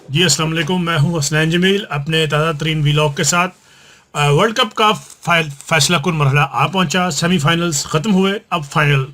जी अस्सलाम वालेकुम। मैं हूं हसनैन जमील अपने ताज़ा तरीन वीलॉग के साथ। वर्ल्ड कप का फैसला कुन मरहला आ पहुंचा। सेमीफाइनल्स ख़त्म हुए। अब फाइनल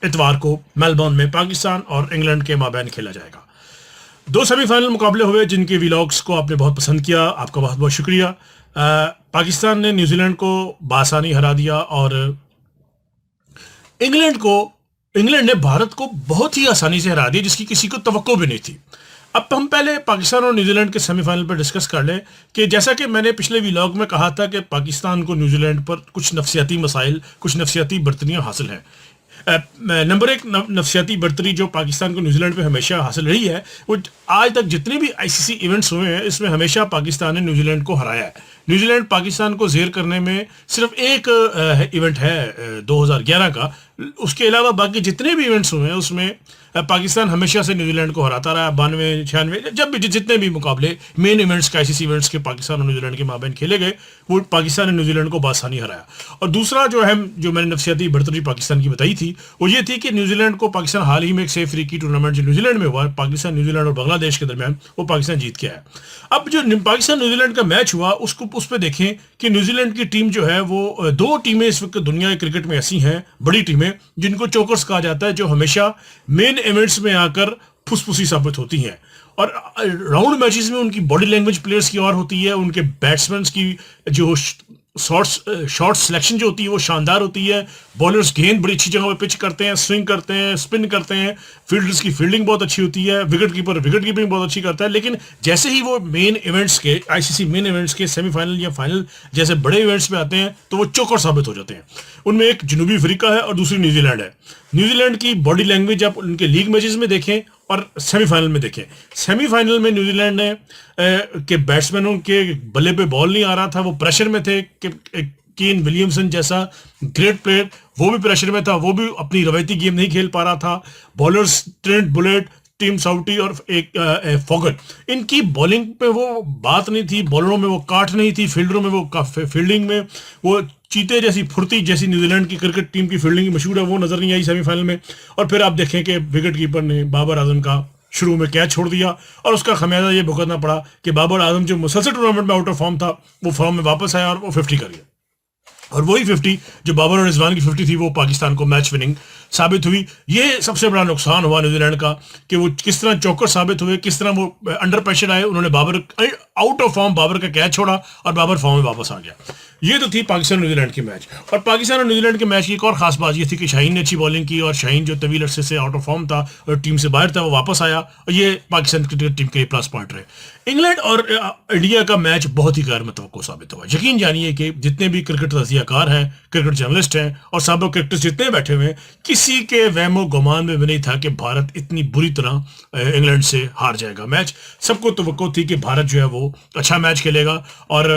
इतवार को मेलबर्न में पाकिस्तान और इंग्लैंड के माबैन खेला जाएगा। दो सेमीफाइनल मुकाबले हुए जिनके वीलॉग्स को आपने बहुत पसंद किया, आपका बहुत बहुत शुक्रिया। पाकिस्तान ने न्यूजीलैंड को बासानी हरा दिया और इंग्लैंड को इंग्लैंड ने भारत को बहुत ही आसानी से हरा दिया, जिसकी किसी को तवक्को भी नहीं थी। अब हम पहले पाकिस्तान और न्यूजीलैंड के सेमीफाइनल पर डिस्कस कर लें कि जैसा कि मैंने पिछले व्लॉग में कहा था कि पाकिस्तान को न्यूजीलैंड पर कुछ नफसियाती मसाइल, कुछ नफसियाती बर्तरियाँ हासिल हैं। नंबर एक नफसियाती बर्तरी जो पाकिस्तान को न्यूजीलैंड पे हमेशा हासिल रही है, वो आज तक जितने भी आईसीसी इवेंट्स हुए हैं इसमें हमेशा पाकिस्तान ने न्यूजीलैंड को हराया है। न्यूजीलैंड पाकिस्तान को ज़ेर करने में सिर्फ एक इवेंट है 2011 का। उसके अलावा बाकी जितने भी इवेंट्स हुए हैं उसमें पाकिस्तान हमेशा से न्यूजीलैंड को हराता रहा। 92, 96 जब भी जितने भी मुकाबले मेन इवेंट्स के आईसीसी इवेंट्स के पाकिस्तान और न्यूजीलैंड के माबैन खेले गए, वो पाकिस्तान ने न्यूजीलैंड को बासानी हराया। और दूसरा जो मैंने नफसियाती बर्तरी पाकिस्तान की बताई थी वो ये थी कि न्यूजीलैंड को पाकिस्तान हाल ही में एक सेफ अफ्रीकी टूर्नामेंट जो न्यूजीलैंड में हुआ, पाकिस्तान, न्यूजीलैंड और बांग्लादेश के दरमियान, वो पाकिस्तान जीत के आया। अब जो पाकिस्तान न्यूजीलैंड का मैच हुआ उसको उस पर देखें कि न्यूजीलैंड की टीम जो है वो दो टीमें इस वक्त दुनिया के क्रिकेट में ऐसी हैं, बड़ी टीमें जिनको चोकर्स कहा जाता है, जो हमेशा मेन इवेंट्स में आकर फुसफुसी साबित होती हैं। और राउंड मैचेस में उनकी बॉडी लैंग्वेज प्लेयर्स की और होती है, उनके बैट्समैन की जो शॉर्ट सिलेक्शन जो होती है वो शानदार होती है। बॉलर्स गेंद बड़ी अच्छी जगह पे पिच करते हैं, स्विंग करते हैं, स्पिन करते हैं। फील्डर्स की फील्डिंग बहुत अच्छी होती है। विकेट कीपिंग बहुत अच्छी करता है। लेकिन जैसे ही वो मेन इवेंट्स के, आईसीसी मेन इवेंट्स के सेमीफाइनल या फाइनल जैसे बड़े इवेंट्स में आते हैं तो वो चौकर साबित हो जाते हैं। उनमें एक जनूबी अफ्रीका है और दूसरी न्यूजीलैंड है। न्यूजीलैंड की बॉडी लैंग्वेज आप उनके लीग मैचेस में देखें और सेमीफाइनल में देखें। सेमीफाइनल में न्यूजीलैंड ने के बैट्समैनों के बल्ले पे बॉल नहीं आ रहा था, वो प्रेशर में थे। केन विलियमसन जैसा ग्रेट प्लेयर वो भी प्रेशर में था, वो भी अपनी रवायती गेम नहीं खेल पा रहा था। बॉलर्स ट्रेंट बुलेट, टीम साउटी और एक फॉगट, इनकी बॉलिंग पे वो बात नहीं थी, बॉलरों में वो काट नहीं थी, फील्डरों में वो फील्डिंग में वो चीते जैसी फुर्ती जैसी न्यूजीलैंड की क्रिकेट टीम की फील्डिंग मशहूर है, वो नजर नहीं आई सेमीफाइनल में। और फिर आप देखें कि विकेट कीपर ने बाबर आजम का शुरू में कैच छोड़ दिया और उसका खमियाजा ये भुगतना पड़ा कि बाबर आजम जो मुसलसल टूर्नामेंट में आउट ऑफ फॉर्म था वो फॉर्म में वापस आया और वो 50 कर गया। और वही 50 जो बाबर और रिजवान की 50 थी वो पाकिस्तान को मैच विनिंग साबित हुई। ये सबसे बड़ा नुकसान हुआ न्यूजीलैंड का कि वो किस तरह चौकर साबित हुए, किस तरह वो अंडर प्रेशर आए। उन्होंने Babar out of form Babar का कैच छोड़ा और बाबर फॉर्म में वापस आ गया। ये तो थी पाकिस्तान न्यूजीलैंड की मैच। और पाकिस्तान और न्यूजीलैंड के मैच की एक और खास बात ये थी कि शाहीन ने अच्छी बॉलिंग की और शाहीन जो तवील अरसे से आउट ऑफ फॉर्म था और टीम से बाहर था वो वापस आया और ये पाकिस्तान क्रिकेट टीम के प्लस पॉइंट रहे। इंग्लैंड और इंडिया का मैच बहुत ही गैर मुतवक्को साबित हुआ। यकीन जानिए कि जितने भी क्रिकेट तजियाकार हैं, क्रिकेट जर्नलिस्ट हैं और साबिक क्रिकेटर्स जितने बैठे हुए हैं, किसी के वहमो गुमान में भी नहीं था कि भारत इतनी बुरी तरह इंग्लैंड से हार जाएगा मैच। सबको तवक्को थी कि भारत जो है वो अच्छा मैच खेलेगा। और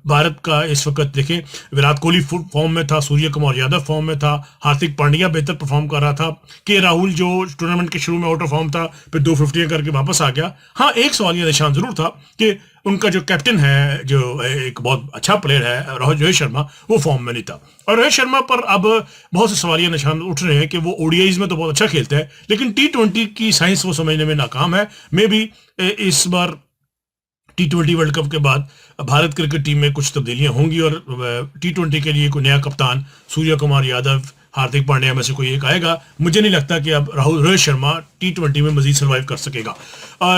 भारत का इस वक्त देखें, विराट कोहली फॉर्म में था, सूर्य कुमार यादव फॉर्म में था, हार्दिक पांड्या बेहतर परफॉर्म कर रहा था, के राहुल जो टूर्नामेंट के शुरू में आउट ऑफ फॉर्म था फिर 250 करके वापस आ गया। हाँ, एक सवाल यह निशान जरूर था कि उनका जो कैप्टन है, जो एक बहुत अच्छा प्लेयर है रोहित शर्मा, वो फॉर्म में नहीं था। और रोहित शर्मा पर अब बहुत से सवालिया निशान उठ रहे हैं कि वो ओडीआईज में तो बहुत अच्छा खेलता है लेकिन T20 की साइंस वो समझने में नाकाम है। मे भी इस बार T20 वर्ल्ड कप के बाद भारत क्रिकेट टीम में कुछ तब्दीलियां होंगी और T20 के लिए कोई नया कप्तान सूर्य कुमार यादव, हार्दिक पांड्या में से कोई एक आएगा। मुझे नहीं लगता कि अब रोहित शर्मा T20 में मजीद सर्वाइव कर सकेगा।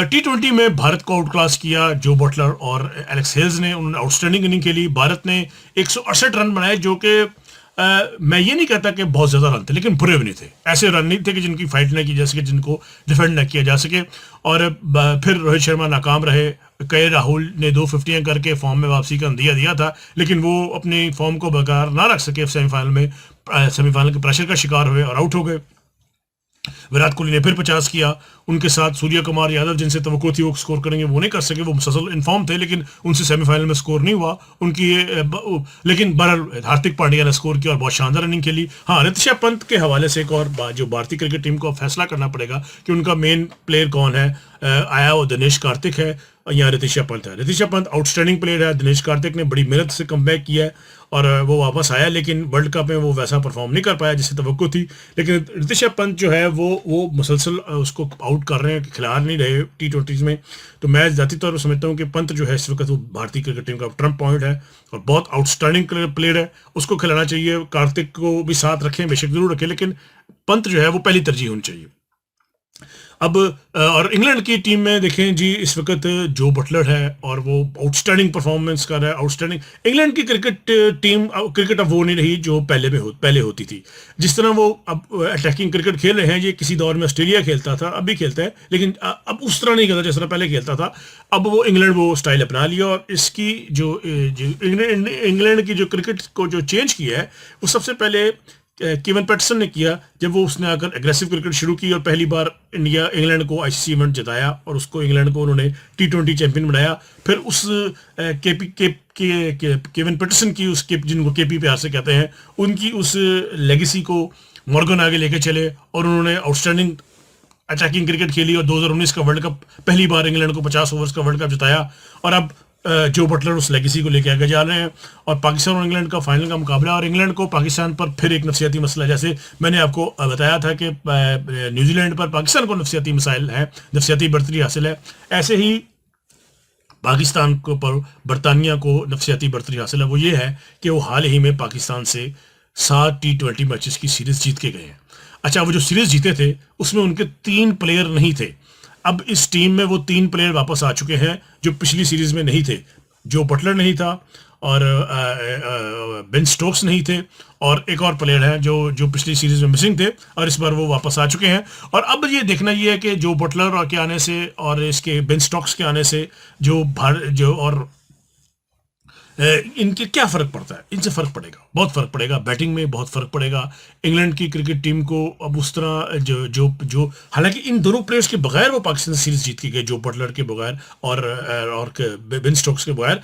T20 में भारत को आउट क्लास किया जो बटलर और एलेक्स हेल्स ने, उन्होंने आउटस्टैंडिंग इनिंग खेली। भारत ने 168 रन बनाए जो कि मैं ये नहीं कहता कि बहुत ज़्यादा रन थे लेकिन बुरे भी नहीं थे। ऐसे रन नहीं थे कि जिनकी फाइट न की जा सके, जिनको डिफेंड न किया जा सके। और फिर रोहित शर्मा नाकाम रहे। के राहुल ने 250 करके फॉर्म में वापसी का अंदिया दिया था लेकिन वो अपनी फॉर्म को बरकरार ना रख सके। सेमीफाइनल के प्रेशर का शिकार हुए और आउट हो गए। विराट कोहली ने फिर 50 किया। उनके साथ सूर्य कुमार यादव जिनसे तवक्को थी वो स्कोर करेंगे वो नहीं कर सके, वो मुसलसल इनफॉर्म थे लेकिन उनसे सेमीफाइनल में स्कोर नहीं हुआ उनकी। लेकिन बहरहाल हार्दिक पांड्या ने स्कोर किया और बहुत शानदार रनिंग खेली। हाँ, ऋषभ पंत के हवाले से एक और बात, जो भारतीय क्रिकेट टीम को फैसला करना पड़ेगा कि उनका मेन प्लेयर कौन है। आया वो दिनेश कार्तिक है या ऋषभ पंत है। ऋषभ पंत आउटस्टैंडिंग प्लेयर है। दिनेश कार्तिक ने बड़ी मेहनत से कमबैक किया है और वो वापस आया लेकिन वर्ल्ड कप में वो वैसा परफॉर्म नहीं कर पाया जिससे तवक्को थी। लेकिन ऋषभ पंत जो है वो मुसलसल उसको आउट आउट कर रहे हैं, कि खिला नहीं रहे T20s में। तो मैं ज़ाती तौर पर समझता हूँ कि पंत जो है इस वक्त वो भारतीय क्रिकेट टीम का ट्रम्प पॉइंट है और बहुत आउटस्टैंडिंग प्लेयर है, उसको खिलाना चाहिए। कार्तिक को भी साथ रखें, बेशक जरूर रखें, लेकिन पंत जो है वो पहली तरजीह होनी चाहिए। अब और इंग्लैंड की टीम में देखें जी, इस वक्त जो बटलर है और वो आउटस्टैंडिंग परफॉर्मेंस कर रहा है, आउटस्टैंडिंग। इंग्लैंड की क्रिकेट टीम क्रिकेट अब वो नहीं रही जो पहले होती थी। जिस तरह वो अब अटैकिंग क्रिकेट खेल रहे हैं, ये किसी दौर में ऑस्ट्रेलिया खेलता था, अब भी खेलता है, लेकिन अब उस तरह नहीं खेलता जिस तरह पहले खेलता था। अब वो इंग्लैंड वो स्टाइल अपना लिया, और इसकी जो इंग्लैंड की जो क्रिकेट को जो चेंज किया है, वो सबसे पहले केवन पैटरसन ने किया, जब वो उसने आकर एग्रेसिव क्रिकेट शुरू की और पहली बार इंग्लैंड को आईसीसी इवेंट जिताया, और उसको इंग्लैंड को उन्होंने T20 चैंपियन बनाया। फिर उस केवन पैटरसन की उस जिनको केपी प्यार से कहते हैं, उनकी उस लेगेसी को मॉर्गन आगे लेके चले, और उन्होंने आउटस्टैंडिंग अटैकिंग क्रिकेट खेली, और 2019 का वर्ल्ड कप पहली बार इंग्लैंड को 50 ओवर्स का वर्ल्ड कप जिताया। और अब जो बटलर उस लेगेसी को लेके आगे जा रहे हैं, और पाकिस्तान और इंग्लैंड का फाइनल का मुकाबला, और इंग्लैंड को पाकिस्तान पर फिर एक नफसियाती मसला, जैसे मैंने आपको बताया था कि न्यूजीलैंड पर पाकिस्तान को नफसियाती मसाइल है, नफसियाती बर्तरी हासिल है, ऐसे ही पाकिस्तान को पर बरतानिया को नफसियाती बर्तरी हासिल है। वो ये है कि वो हाल ही में पाकिस्तान से 7 T20 मैचेस की सीरीज जीत के गए हैं। अच्छा, वो जो सीरीज जीते थे उसमें उनके 3 प्लेयर नहीं थे। अब इस टीम में वो 3 प्लेयर वापस आ चुके हैं जो पिछली सीरीज में नहीं थे। जो बटलर नहीं था, और बेन स्टोक्स नहीं थे, और एक और प्लेयर है जो पिछली सीरीज में मिसिंग थे, और इस बार वो वापस आ चुके हैं। और अब ये देखना ये है कि जो बटलर के आने से और इसके बेन स्टोक्स के आने से जो और इनके क्या फ़र्क पड़ता है। इनसे फ़र्क पड़ेगा, बहुत फ़र्क पड़ेगा, बैटिंग में बहुत फ़र्क पड़ेगा। इंग्लैंड की क्रिकेट टीम को अब उस तरह जो हालांकि इन दोनों प्लेयर्स के बगैर वो पाकिस्तान सीरीज जीत के गए, जो बटलर के बगैर और बेन स्टोक्स के बगैर।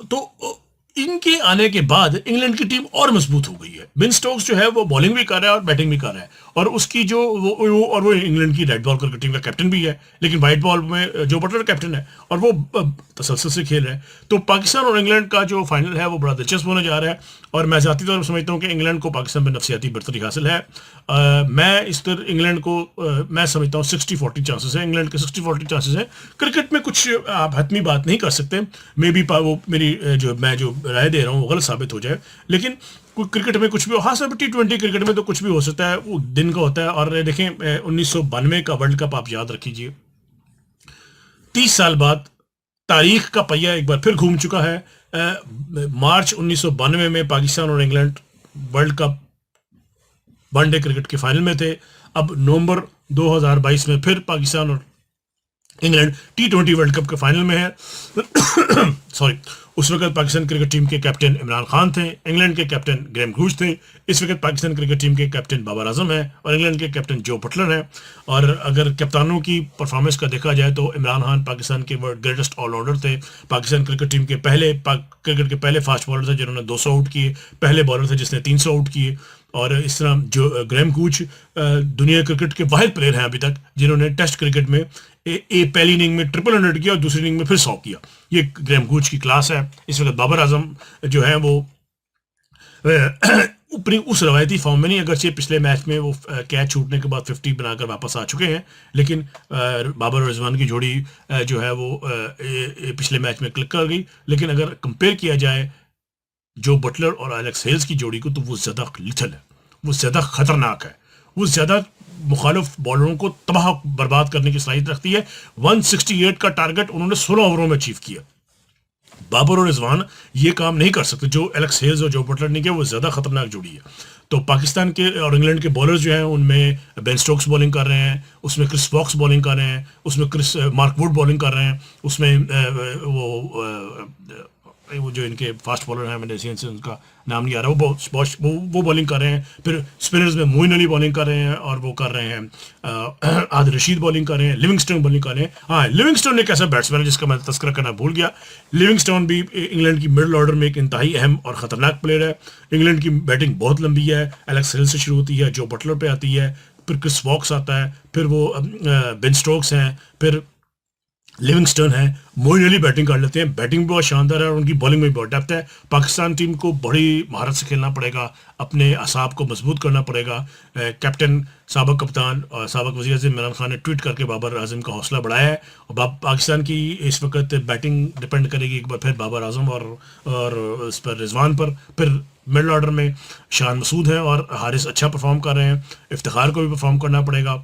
तो इनके आने के बाद इंग्लैंड की टीम और मजबूत हो गई है। बेन स्टोक्स जो है वो बॉलिंग भी कर रहा है और बैटिंग भी कर रहा है, और उसकी जो वो इंग्लैंड की रेड बॉल क्रिकेट टीम का कैप्टन भी है, लेकिन वाइट बॉल में जो बटलर कैप्टन है, और वो तसलसल से खेल रहा है। तो पाकिस्तान और इंग्लैंड का जो फाइनल है वो बड़ा दिलचस्प होने जा रहा है, और मैं ज़ाती तौर पर समझता हूँ कि इंग्लैंड को पाकिस्तान में नफसियाती बर्तरी हासिल है। मैं इस तरह इंग्लैंड को मैं समझता हूँ 60-40 चांसेस है, इंग्लैंड के 60-40 चांसेस हैं। क्रिकेट में कुछ आप हतमी बात नहीं कर सकते, मे बी वो मेरी मैं जो राय दे रहा हूँ वो गलत साबित हो जाए, लेकिन क्रिकेट में कुछ भी, हाँ सब T20 क्रिकेट में तो कुछ भी हो सकता है, वो दिन का होता है। और देखें 1992 का वर्ल्ड कप आप याद रखिए, 30 साल बाद तारीख का पहिया एक बार फिर घूम चुका है। मार्च 1992 में पाकिस्तान और England world cup one day cricket के फाइनल में थे। अब नवंबर 2022 में फिर पाकिस्तान और इंग्लैंड T20 वर्ल्ड कप के फाइनल में है। सॉरी, उस वक्त पाकिस्तान क्रिकेट टीम के कैप्टन इमरान खान थे, इंग्लैंड के कैप्टन ग्रेम ग्रूच थे। इस वक्त पाकिस्तान क्रिकेट टीम के कैप्टन बाबर आजम है, और इंग्लैंड के कैप्टन जो बटलर हैं। और अगर कप्तानों की परफॉर्मेंस का देखा जाए तो इमरान खान पाकिस्तान के वर्ल्ड ग्रेटेस्ट ऑलराउंडर थे, पाकिस्तान क्रिकेट टीम के क्रिकेट के पहले फास्ट बॉलर थे जिन्होंने 200 आउट किए, पहले बॉलर थे जिसने 300 आउट किए। और इस तरह जो ग्रेम ग्रूच दुनिया क्रिकेट के वाहिद प्लेयर हैं अभी तक जिन्होंने टेस्ट क्रिकेट में पहली इनिंग में 100 किया और दूसरी इनिंग में फिर 100 किया। ये ग्रेम ग्रूच की क्लास है। इस वक्त बाबर आजम जो है वो अपनी उस रवायती फॉर्म में नहीं, अगरचे पिछले मैच में वो कैच छूटने के बाद 50 बनाकर वापस आ चुके हैं, लेकिन बाबर और रिजवान की जोड़ी जो है वो पिछले मैच में क्लिक कर गई। लेकिन अगर कंपेयर किया जाए जो बटलर और एलेक्स हेल्स की जोड़ी को, तो वो ज़्यादा लिथल है, वो ज़्यादा ख़तरनाक है, वो ज़्यादा मुखालिफ बॉलरों को तबाह बर्बाद करने की सलाहियत रखती है। 168 का टारगेट उन्होंने 16 ओवरों में अचीव किया। बाबर और रिजवान ये काम नहीं कर सकते जो एलेक्स हेल्स और जो बटलर ने किया, वो ज़्यादा खतरनाक जोड़ी है। तो पाकिस्तान के और इंग्लैंड के बॉलर्स जो हैं उनमें बेन स्टोक्स बॉलिंग कर रहे हैं, उसमें क्रिस वॉक्स बॉलिंग कर रहे हैं, उसमें मार्क वुड बॉलिंग कर रहे हैं, उसमें वो जो इनके फास्ट बॉलर हैं, मैंने से उनका नाम नहीं आ रहा, वो बॉलिंग कर रहे हैं। फिर स्पिनर्स में मोइन अली बॉलिंग कर रहे हैं, और वो कर रहे हैं आदिल रशीद बॉलिंग कर रहे हैं, लिविंगस्टोन बॉलिंग कर रहे हैं। हाँ, लिविंगस्टोन एक ऐसा बैट्समैन है जिसका मैं तस्करा करना भूल गया। लिविंगस्टोन भी इंग्लैंड की मिडिल ऑर्डर में एक इंतहाई अहम और ख़तरनाक प्लेयर है। इंग्लैंड की बैटिंग बहुत लंबी है, एलेक्स हेल्स से शुरू होती है, जो बटलर पे आती है, फिर क्रिस वॉक्स आता है, फिर वो बेन स्टोक्स हैं, फिर लिविंगस्टन है, मोइन अली बैटिंग कर लेते हैं, बैटिंग भी बहुत शानदार है और उनकी बॉलिंग में भी बहुत डेप्थ है। पाकिस्तान टीम को बड़ी महारत से खेलना पड़ेगा, अपने असाब को मजबूत करना पड़ेगा। कैप्टन साबिक कप्तान और साबिक वज़ीर आज़म इमरान खान ने ट्वीट करके बाबर आजम का हौसला बढ़ाया है। और पाकिस्तान की इस वक्त बैटिंग डिपेंड करेगी एक बार फिर बाबर आजम और इस पर रिजवान पर। फिर मिडल ऑर्डर में शान मसूद है और हारिस अच्छा परफॉर्म कर रहे हैं, इफ्तिखार को भी परफॉर्म करना पड़ेगा।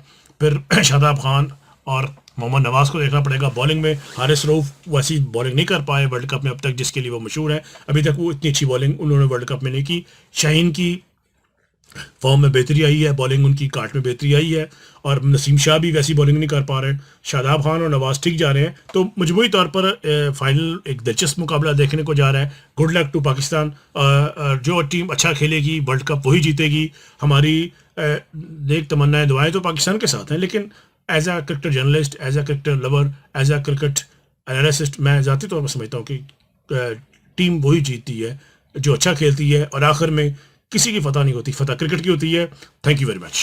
फिर शादाब खान और मोहम्मद नवाज को देखना पड़ेगा। बॉलिंग में हारिस रऊफ वैसी बॉलिंग नहीं कर पाए वर्ल्ड कप में अब तक, जिसके लिए वो मशहूर है। अभी तक वो इतनी अच्छी बॉलिंग उन्होंने वर्ल्ड कप में नहीं की। शाहीन की फॉर्म में बेहतरी आई है, बॉलिंग उनकी काट में बेहतरी आई है और नसीम शाह भी वैसी बॉलिंग नहीं कर पा रहे। शादाब खान और नवाज ठीक जा रहे हैं, तो मजमूई तौर पर फाइनल एक दिलचस्प मुकाबला देखने को जा रहा है। Good luck to Pakistan. जो टीम अच्छा खेलेगी वर्ल्ड कप वही जीतेगी। हमारी नेक तमन्नाएं दुआएं तो पाकिस्तान के साथ हैं, लेकिन as a cricket journalist, as a cricket lover, as a cricket analyst मैं ज़ाती तौर पर समझता हूँ कि टीम वही जीतती है जो अच्छा खेलती है और आखिर में किसी की फतह नहीं होती, फतह क्रिकेट की होती है। Thank you very much.